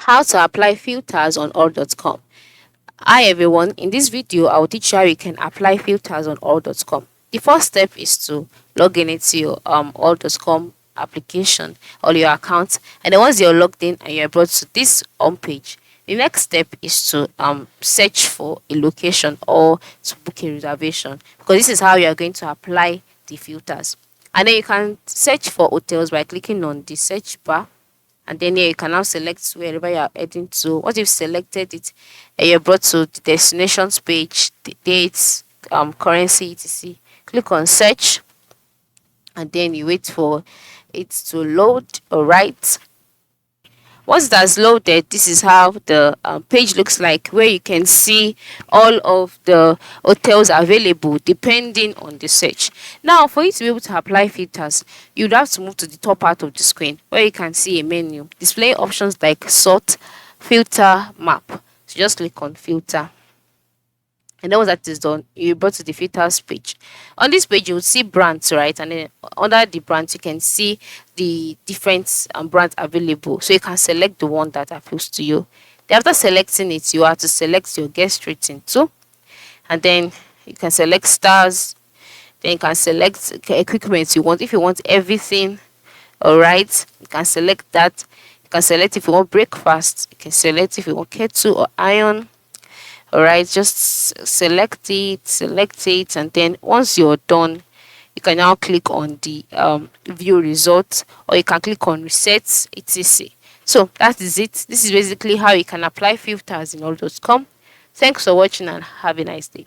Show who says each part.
Speaker 1: How to apply filters on all.com. Hi everyone, in this video I will teach you how you can apply filters on all.com. The first step is to log in into your all.com application or your account, and then once you're logged in and you're brought to this home page, the next step is to search for a location or to book a reservation, because this is how you are going to apply the filters. And then you can search for hotels by clicking on the search bar, and then here you can now select wherever you are heading to. Once you've selected it, you're brought to the destinations page, the dates, currency, etc. Click on search, and then you wait for it to load. All right. Once that's loaded, this is how the page looks like, where you can see all of the hotels available depending on the search. Now, for you to be able to apply filters, you'd have to move to the top part of the screen where you can see a menu displaying options like sort, filter, map. So just click on filter. And then once that is done, you're brought to the filters page. On this page, you'll see brands, right? And then under the brands, you can see the different brands available. So you can select the one that appeals to you. Then after selecting it, you have to select your guest rating too. And then you can select stars. Then you can select equipment you want. If you want everything, all right, you can select that. You can select if you want breakfast. You can select if you want kettle or iron. All right, just select it, and then once you're done, you can now click on the view results, or you can click on reset etc. So that is it. This is basically how you can apply filters in all.com. Thanks for watching and have a nice day.